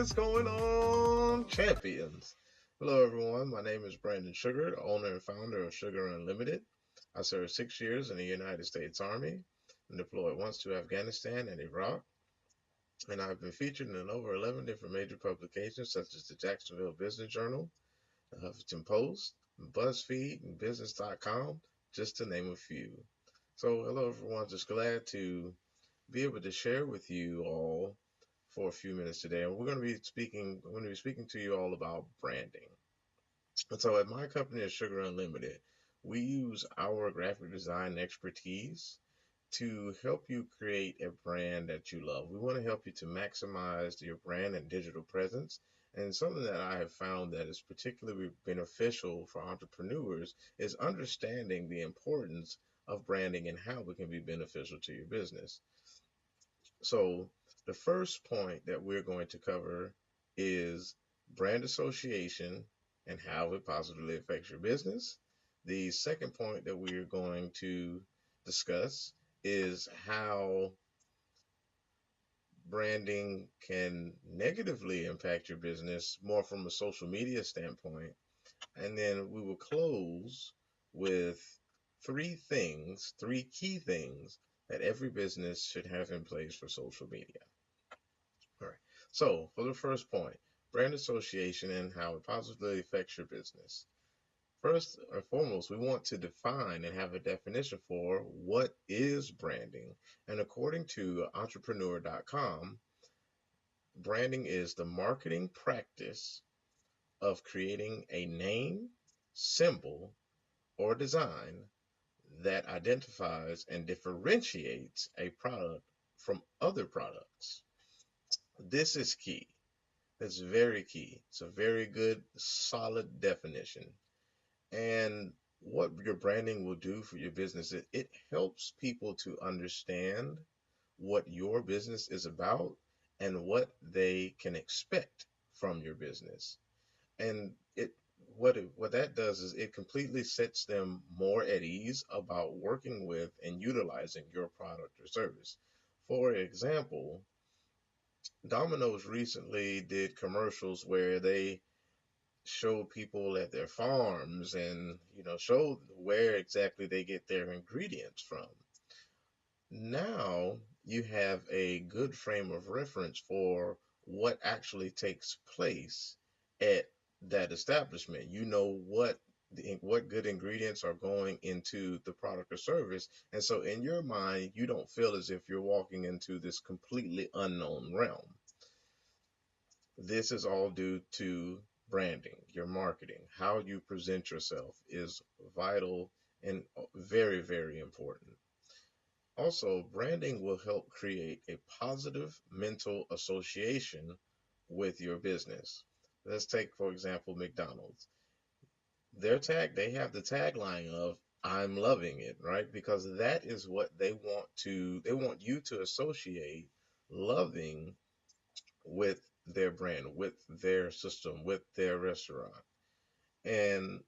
What's going on, champions? Hello, everyone. My name is Brandon Sugar, the owner and founder of Sugar Unlimited. I served 6 years in the United States Army and deployed once to Afghanistan and Iraq. And I've been featured in over 11 different major publications, such as the Jacksonville Business Journal, the Huffington Post, BuzzFeed, and Business.com, just to name a few. So, hello, everyone. Just glad to be able to share with you all for a few minutes today, and I'm going to be speaking to you all about branding. And so, at my company, at Sugar Unlimited, we use our graphic design expertise to help you create a brand that you love. We want to help you to maximize your brand and digital presence. And something that I have found that is particularly beneficial for entrepreneurs is understanding the importance of branding and how it can be beneficial to your business. So, the first point that we're going to cover is brand association and how it positively affects your business. The second point that we are going to discuss is how branding can negatively impact your business more from a social media standpoint. And then we will close with three key things that every business should have in place for social media. All right. So, for the first point, brand association and how it positively affects your business. First and foremost, we want to define and have a definition for what is branding. And according to entrepreneur.com, branding is the marketing practice of creating a name, symbol, or design that identifies and differentiates a product from other products. This is key. That's very key. It's a very good, solid definition. And what your branding will do for your business, it helps people to understand what your business is about and what they can expect from your business. And what that does is it completely sets them more at ease about working with and utilizing your product or service. For example, Domino's recently did commercials where they showed people at their farms and showed where exactly they get their ingredients from. Now you have a good frame of reference for what actually takes place at that establishment. You know what good ingredients are going into the product or service, and so in your mind you don't feel as if you're walking into this completely unknown realm. This is all due to branding, your marketing, how you present yourself is vital and very, very important. Also, branding will help create a positive mental association with your business. Let's take, for example, McDonald's. They have the tagline of I'm loving it, right? Because that is what they want you to associate loving with their brand, with their system, with their restaurant. And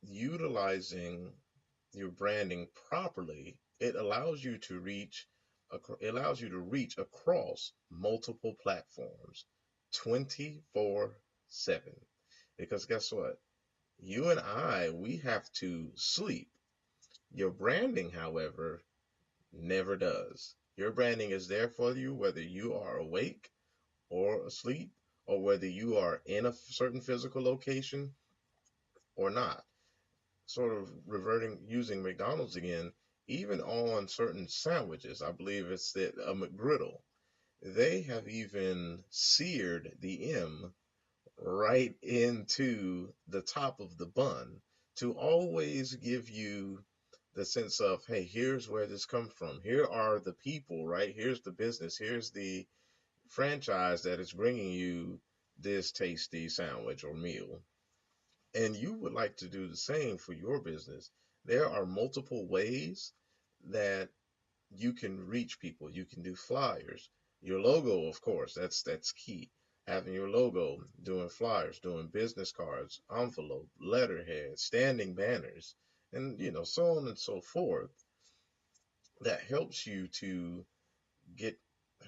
utilizing your branding properly, it allows you to reach across multiple platforms 24/7. Because guess what? You and I, we have to sleep. Your branding, however, never does. Your branding is there for you whether you are awake or asleep, or whether you are in a certain physical location or not. Sort of reverting, using McDonald's again, even on certain sandwiches, I believe it's a McGriddle, they have even seared the M right into the top of the bun to always give you the sense of, hey, here's where this comes from. Here are the people, right? Here's the business. Here's the franchise that is bringing you this tasty sandwich or meal. And you would like to do the same for your business. There are multiple ways that you can reach people. You can do flyers. Your logo, of course, that's key. Having your logo, doing flyers, doing business cards, envelope, letterhead, standing banners, and so on and so forth. That helps you to get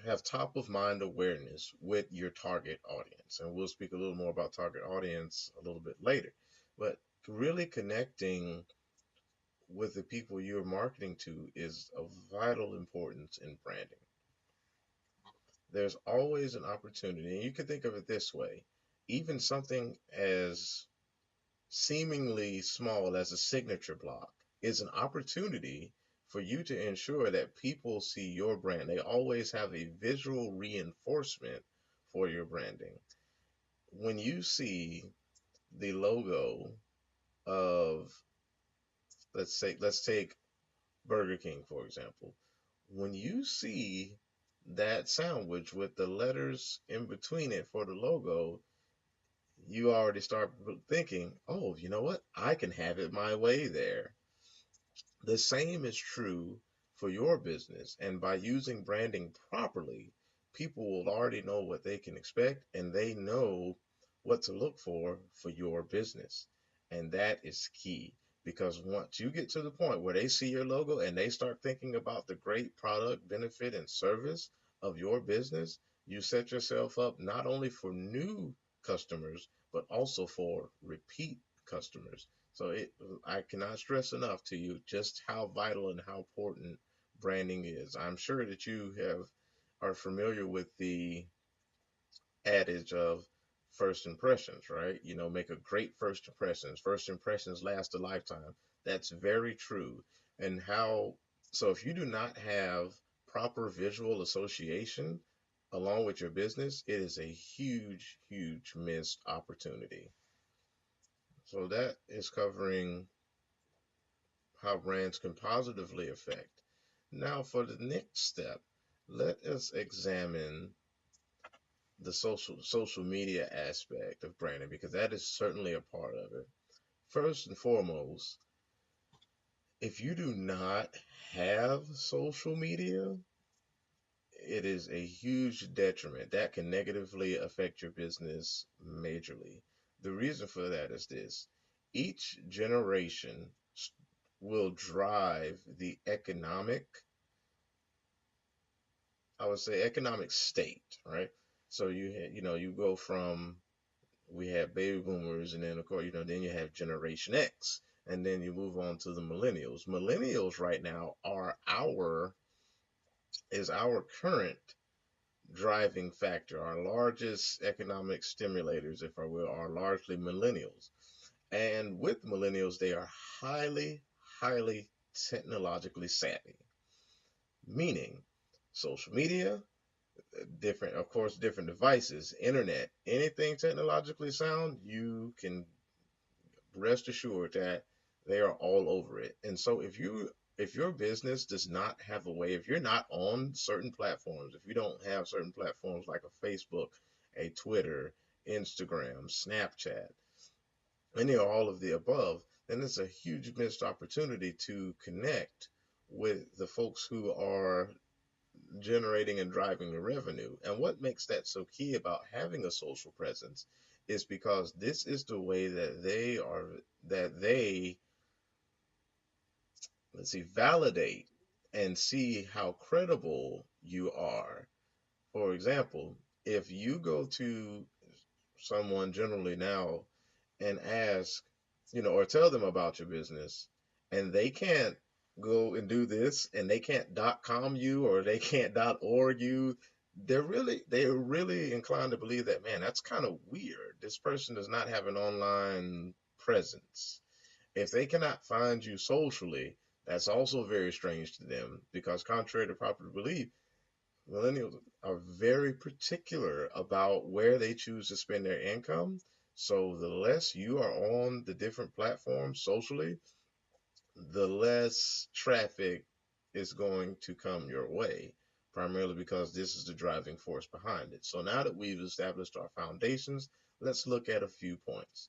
have top of mind awareness with your target audience. And we'll speak a little more about target audience a little bit later. But really connecting with the people you're marketing to is of vital importance in branding. There's always an opportunity, and you can think of it this way: even something as seemingly small as a signature block is an opportunity for you to ensure that people see your brand. They always have a visual reinforcement for your branding. When you see the logo of, let's take Burger King for example. When you see that sandwich with the letters in between it for the logo, you already start thinking, oh, you know what? I can have it my way there. The same is true for your business. And by using branding properly, people will already know what they can expect and they know what to look for your business. And that is key because once you get to the point where they see your logo and they start thinking about the great product, benefit, and service of your business, you set yourself up not only for new customers, but also for repeat customers. So I cannot stress enough to you just how vital and how important branding is. I'm sure that you are familiar with the adage of first impressions, right? You know, make a great first impressions. First impressions last a lifetime. That's very true. And how so if you do not have proper visual association along with your business, it is a huge, huge missed opportunity. So that is covering how brands can positively affect. Now, for the next step, let us examine the social media aspect of branding because that is certainly a part of it. First and foremost, if you do not have social media, it is a huge detriment that can negatively affect your business majorly. The reason for that is this: each generation will drive the economic, I would say, economic state, right? So you go from, we have baby boomers, and then of course then you have Generation X, and then you move on to the millennials. Millennials right now are our current driving factor. Our largest economic stimulators, if I will, are largely millennials. And with millennials, they are highly, highly technologically savvy, meaning social media, different, of course, different devices, internet, anything technologically sound, you can rest assured that they are all over it. And so if your business does not have a way, if you're not on certain platforms, if you don't have certain platforms like a Facebook, a Twitter, Instagram, Snapchat, any or all of the above, then it's a huge missed opportunity to connect with the folks who are generating and driving the revenue. And what makes that so key about having a social presence is because this is the way that they, let's see, validate and see how credible you are. For example, if you go to someone generally now and ask, or tell them about your business, and they can't go and do this, and they can't .com you or they can't .org you, they're really inclined to believe that, man, that's kind of weird. This person does not have an online presence. If they cannot find you socially, that's also very strange to them because, contrary to popular belief, millennials are very particular about where they choose to spend their income. So the less you are on the different platforms socially, the less traffic is going to come your way, primarily because this is the driving force behind it. So now that we've established our foundations, let's look at a few points.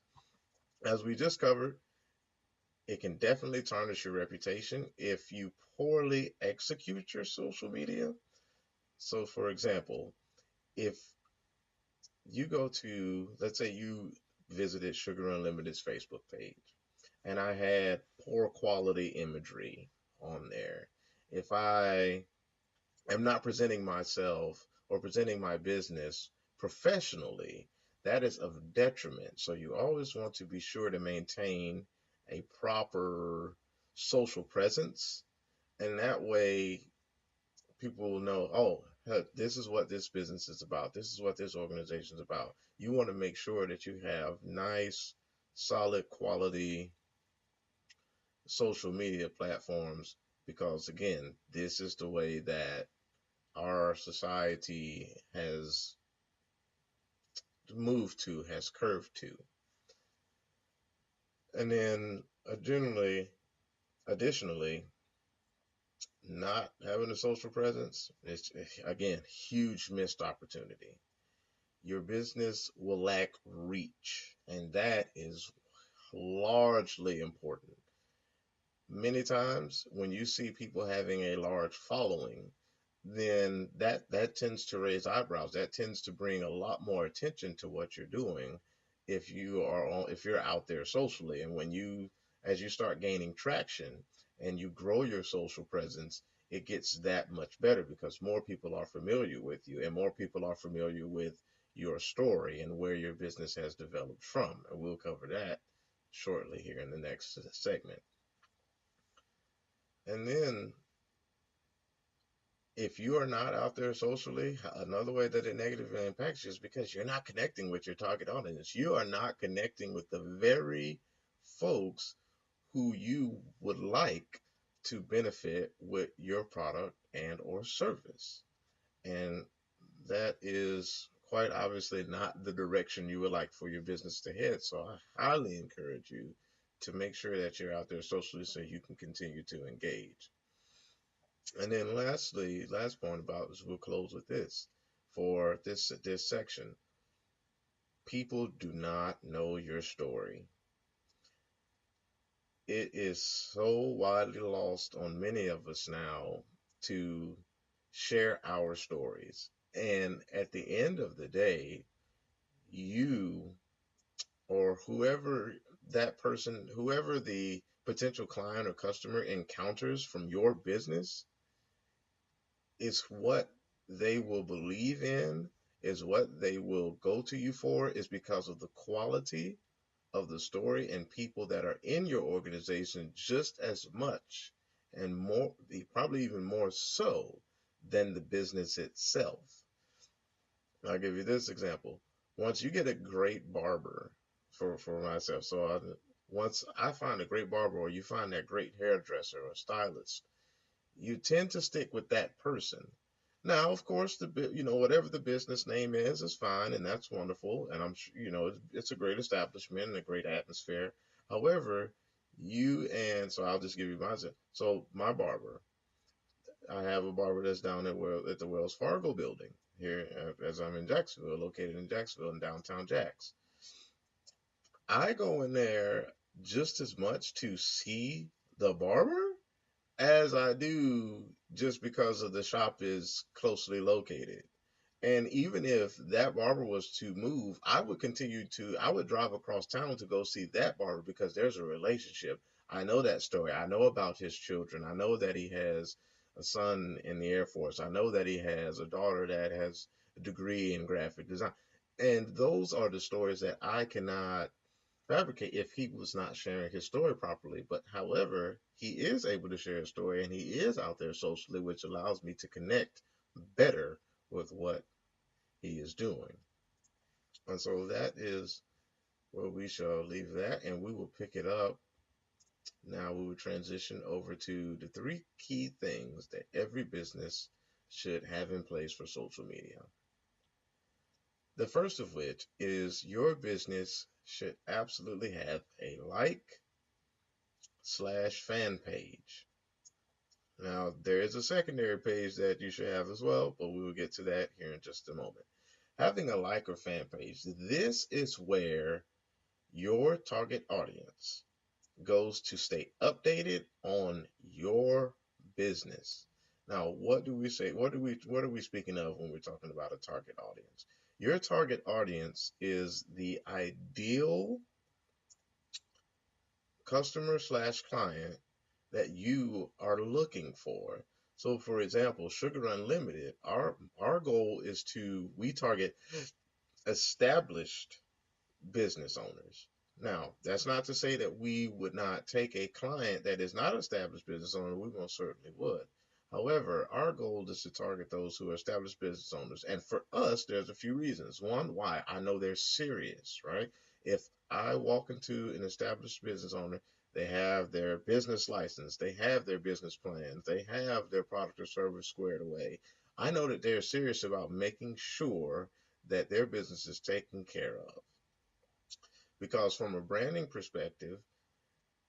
As we just covered, it can definitely tarnish your reputation if you poorly execute your social media. So, for example, if you go to, let's say you visited Sugar Unlimited's Facebook page, and I had poor quality imagery on there. If I am not presenting myself or presenting my business professionally, that is of detriment. So you always want to be sure to maintain a proper social presence, and that way people will know, oh, this is what this business is about. This is what this organization is about. You want to make sure that you have nice, solid quality social media platforms because, again, this is the way that our society has moved to, has curved to. And then additionally, not having a social presence is, again, huge missed opportunity. Your business will lack reach, and that is largely important. Many times when you see people having a large following, then that tends to raise eyebrows. That tends to bring a lot more attention to what you're doing if you're out there socially. And when you as you start gaining traction and you grow your social presence, it gets that much better because more people are familiar with you and more people are familiar with your story and where your business has developed from. And we'll cover that shortly here in the next segment. And then if you are not out there socially, another way that it negatively impacts you is because you're not connecting with your target audience. You are not connecting with the very folks who you would like to benefit with your product and or service. And that is quite obviously not the direction you would like for your business to head. So I highly encourage you to make sure that you're out there socially so you can continue to engage. And then lastly, last point about this, we'll close with this. For this section, people do not know your story. It is so widely lost on many of us now to share our stories. And at the end of the day, you or whoever the potential client or customer encounters from your business is what they will believe in, is what they will go to you for, is because of the quality of the story and people that are in your organization just as much and more, probably even more so than the business itself. I'll give you this example. Once you get a great barber, for myself, once I find a great barber or you find that great hairdresser or stylist, you tend to stick with that person. Now, of course, whatever the business name is fine, and that's wonderful, and I'm sure it's a great establishment and a great atmosphere. However, so I'll just give you my example. So my barber, I have a barber that's down at the Wells Fargo building here, as I'm in Jacksonville, located in Jacksonville in downtown Jacks. I go in there just as much to see the barber as I do just because of the shop is closely located. And even if that barber was to move, I would drive across town to go see that barber because there's a relationship. I know that story. I know about his children. I know that he has a son in the Air Force. I know that he has a daughter that has a degree in graphic design. And those are the stories that I cannot fabricate if he was not sharing his story properly. But however, he is able to share his story and he is out there socially, which allows me to connect better with what he is doing. And so that is where we shall leave that and we will pick it up. Now we will transition over to the three key things that every business should have in place for social media. The first of which is your business should absolutely have a like/fan page. Now, there is a secondary page that you should have as well, but we will get to that here in just a moment. Having a like or fan page, this is where your target audience goes to stay updated on your business. Now, what do we say? What are we speaking of when we're talking about a target audience? Your target audience is the ideal customer/client that you are looking for. So, for example, Sugar Unlimited, our goal is to we target established business owners. Now, that's not to say that we would not take a client that is not established business owner. We most certainly would. However, our goal is to target those who are established business owners. And for us, there's a few reasons. One, why? I know they're serious, right? If I walk into an established business owner, they have their business license, they have their business plans, they have their product or service squared away. I know that they're serious about making sure that their business is taken care of. Because from a branding perspective,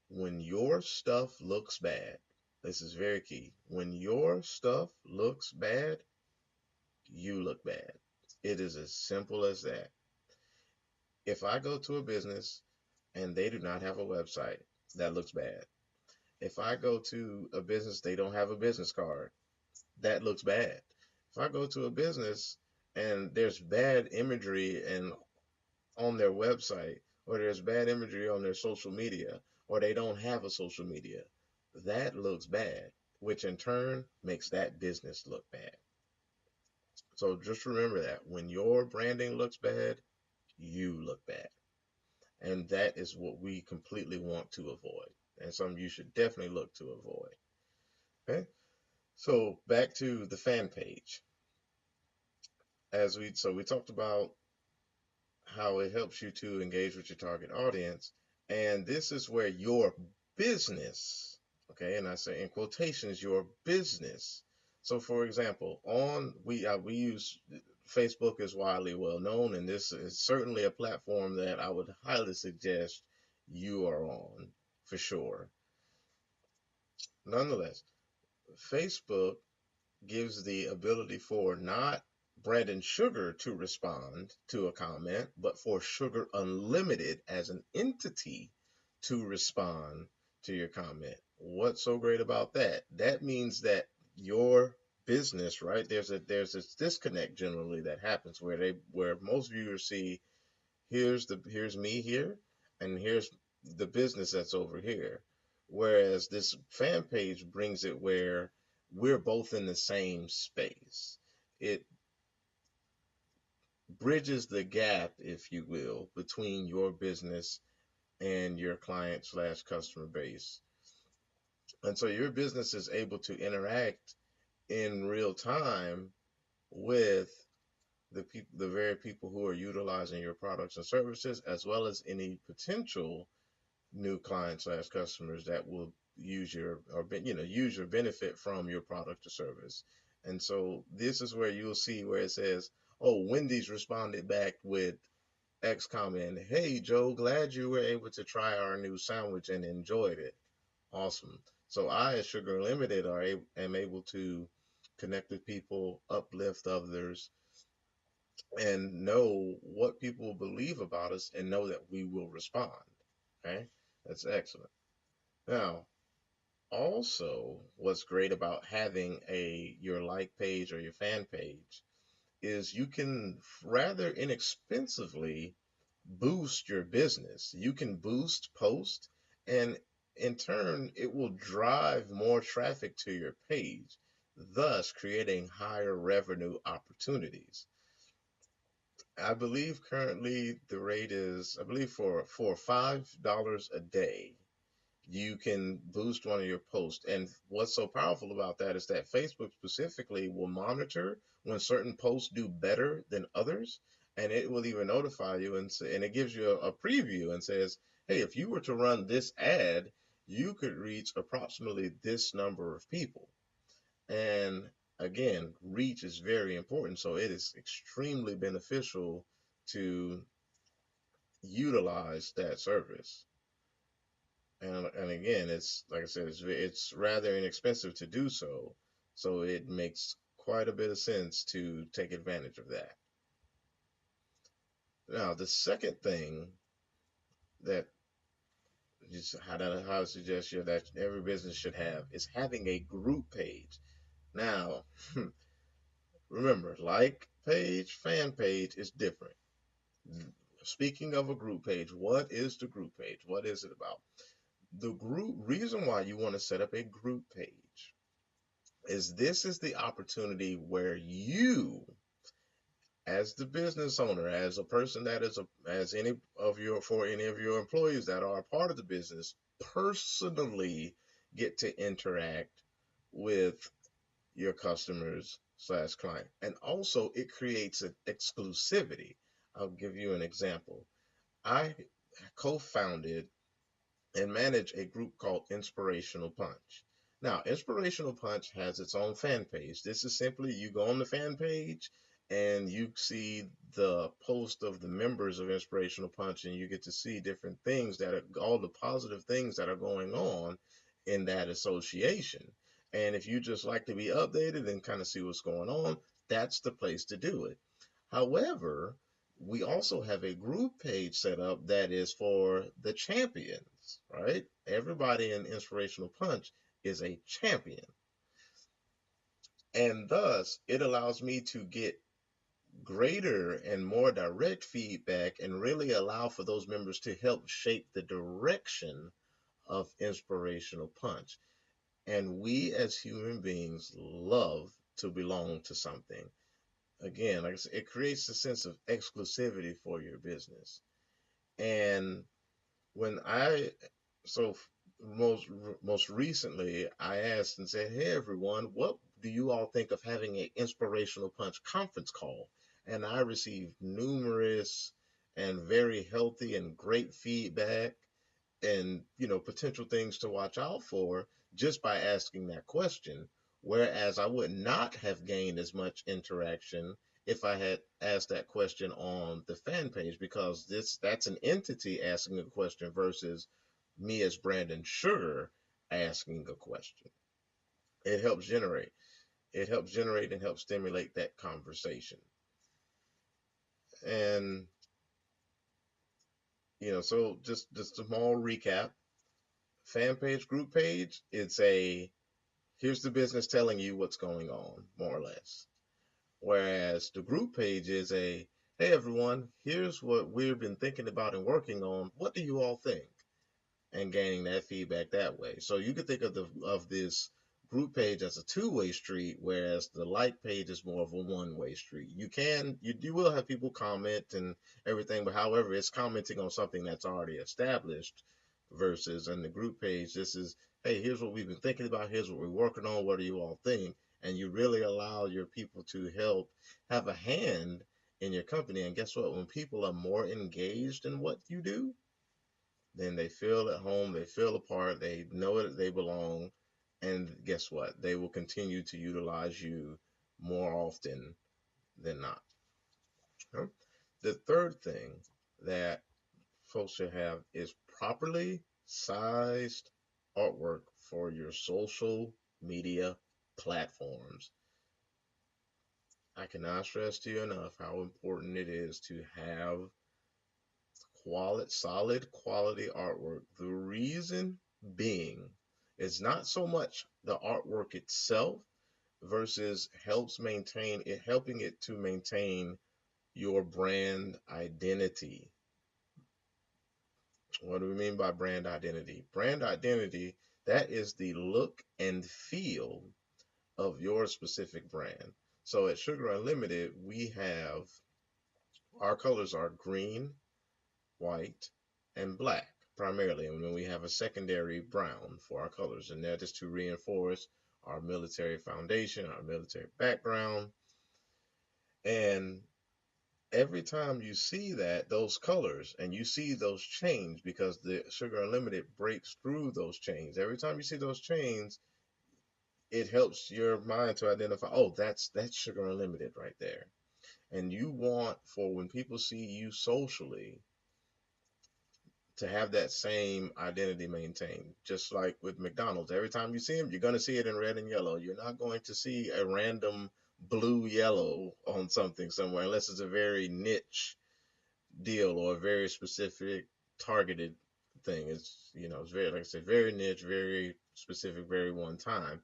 when your stuff looks bad, this is very key. When your stuff looks bad, you look bad. It is as simple as that. If I go to a business and they do not have a website, that looks bad. If I go to a business, they don't have a business card, that looks bad. If I go to a business and there's bad imagery and on their website, or there's bad imagery on their social media, or they don't have a social media, that looks bad, which in turn makes that business look bad. So just remember that when your branding looks bad, you look bad. And that is what we completely want to avoid. And something you should definitely look to avoid. Okay? So back to the fan page. We talked about how it helps you to engage with your target audience. And this is where your business, okay, and I say in quotations, your business. So, for example, we use Facebook is widely well known, and this is certainly a platform that I would highly suggest you are on for sure. Nonetheless, Facebook gives the ability for not Brandon Sugar to respond to a comment, but for Sugar Unlimited as an entity to respond to your comment. What's so great about that? That means that your business, right? There's this disconnect generally that happens where most viewers see here's me here and here's the business that's over here. Whereas this fan page brings it where we're both in the same space. It bridges the gap, if you will, between your business and your client slash customer base. And so your business is able to interact in real time with the very people who are utilizing your products and services, as well as any potential new clients slash customers that will use your or use your benefit from your product or service. And so this is where you'll see where it says, oh, Wendy's responded back with X comment. Hey Joe, glad you were able to try our new sandwich and enjoyed it. Awesome. So I, as Sugar Limited, am able to connect with people, uplift others, and know what people believe about us and know that we will respond. Okay, that's excellent. Now, also, what's great about having a your like page or your fan page is you can rather inexpensively boost your business. You can boost post, and in turn, it will drive more traffic to your page, thus creating higher revenue opportunities. I believe currently the rate is, I believe for $5 a day, you can boost one of your posts. And what's so powerful about that is that Facebook specifically will monitor when certain posts do better than others, and it will even notify you and it gives you a preview and says, hey, if you were to run this ad, you could reach approximately this number of people. And again, reach is very important, so it is extremely beneficial to utilize that service. And again, it's like I said, it's rather inexpensive to do so, so it makes quite a bit of sense to take advantage of that. Now, the second thing that just how I suggest you that every business should have is having a group page. Now, remember, like page, fan page is different. Speaking of a group page, what is the group page? What is it about? The group reason why you want to set up a group page is this is the opportunity where you, as the business owner, as a person that is as any of your for any of your employees that are a part of the business, personally get to interact with your customers slash client. And also it creates an exclusivity. I'll give you an example. I co-founded and manage a group called Inspirational Punch. Now, Inspirational Punch has its own fan page. This is simply you go on the fan page and you see the post of the members of Inspirational Punch, and you get to see different things that are all the positive things that are going on in that association. And if you just like to be updated and kind of see what's going on, that's the place to do it. However, we also have a group page set up that is for the champions, right? Everybody in Inspirational Punch is a champion. And thus, it allows me to get greater and more direct feedback and really allow for those members to help shape the direction of Inspirational Punch. And we as human beings love to belong to something. Again, like I said, it creates a sense of exclusivity for your business. And when I so most recently I asked and said, "Hey everyone, what do you all think of having an inspirational punch conference call?" And I received numerous and very healthy and great feedback and potential things to watch out for just by asking that question, whereas I would not have gained as much interaction if I had asked that question on the fan page, because that's an entity asking a question versus me as Brandon Sugar asking a question. it helps generate it helps generate and help stimulate that conversation. And so just a small recap. Fan page, group page, it's a here's the business telling you what's going on, more or less. Whereas the group page is a hey everyone, here's what we've been thinking about and working on. What do you all think? And gaining that feedback that way. So you could think of this group page as a two-way street, whereas the like page is more of a one-way street. You will have people comment and everything, but however, it's commenting on something that's already established versus in the group page, this is, hey, here's what we've been thinking about, here's what we're working on, what do you all think? And you really allow your people to help have a hand in your company. And guess what? When people are more engaged in what you do, then they feel at home, they feel a part, they know that they belong, and guess what? They will continue to utilize you more often than not. Huh? The third thing that folks should have is properly sized artwork for your social media platforms. I cannot stress to you enough how important it is to have solid quality artwork. The reason being is not so much the artwork itself versus helping it to maintain your brand identity. What do we mean by brand identity? Brand identity, that is the look and feel of your specific brand. So at Sugar Unlimited, we have our colors are green, white, and black primarily. And then we have a secondary brown for our colors. And that is to reinforce our military foundation, our military background. And every time you see those colors, and you see those chains, because the Sugar Unlimited breaks through those chains. Every time you see those chains, it helps your mind to identify, oh, that's Sugar Unlimited right there. And you want for when people see you socially to have that same identity maintained. Just like with McDonald's, every time you see them, you're going to see it in red and yellow. You're not going to see a random blue yellow on something somewhere unless it's a very niche deal or a very specific targeted thing. It's very, like I said, very niche, very specific, very one time.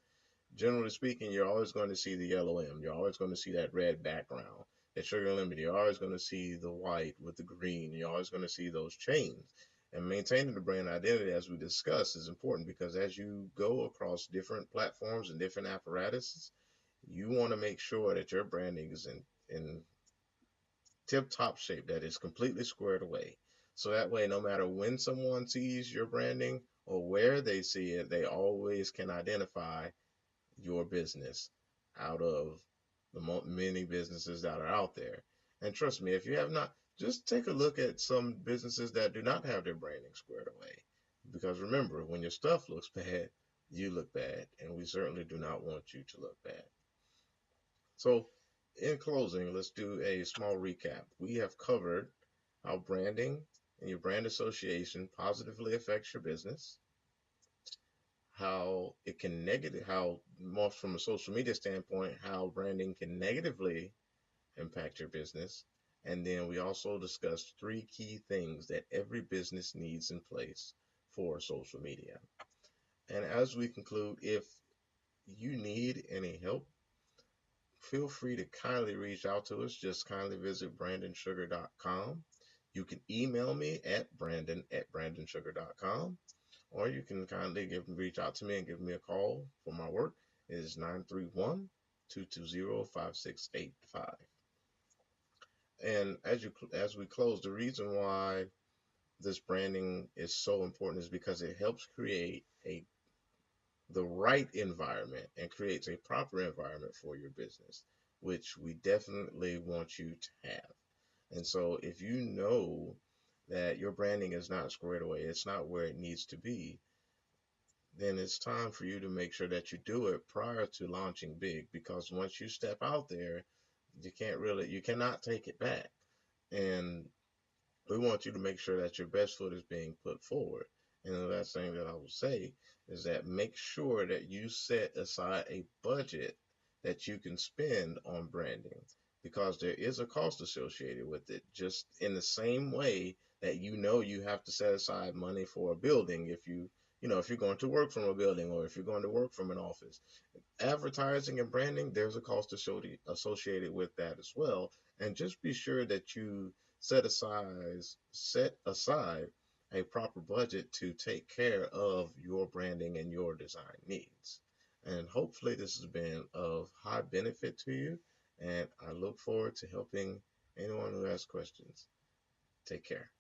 Generally speaking, you're always going to see the yellow M. You're always going to see that red background. At Sugar Unlimited, you're always going to see the white with the green. You're always going to see those chains. And maintaining the brand identity, as we discussed, is important because as you go across different platforms and different apparatuses, you want to make sure that your branding is in tip top shape, that is completely squared away. So that way, no matter when someone sees your branding or where they see it, they always can identify your business out of the many businesses that are out there. And trust me, if you have not, just take a look at some businesses that do not have their branding squared away. Because remember, when your stuff looks bad, you look bad, and we certainly do not want you to look bad. So, in closing, let's do a small recap. We have covered how branding and your brand association positively affects your business, how it can negative, how more from a social media standpoint, how branding can negatively impact your business. And then we also discussed three key things that every business needs in place for social media. And as we conclude, if you need any help, feel free to kindly reach out to us. Just kindly visit brandonsugar.com. You can email me at brandon@brandonsugar.com, or you can kindly reach out to me and give me a call for my work. It is 931-220-5685. And as we close, the reason why this branding is so important is because it helps create a the right environment and creates a proper environment for your business, which we definitely want you to have. And so if you know that your branding is not squared away, it's not where it needs to be, then it's time for you to make sure that you do it prior to launching big, because once you step out there, you cannot take it back. And we want you to make sure that your best foot is being put forward. And the last thing that I will say is that make sure that you set aside a budget that you can spend on branding, because there is a cost associated with it. Just in the same way that you have to set aside money for a building if you're going to work from a building or if you're going to work from an office. Advertising and branding, there's a cost associated with that as well. And just be sure that you set aside a proper budget to take care of your branding and your design needs. And hopefully this has been of high benefit to you. And I look forward to helping anyone who has questions. Take care.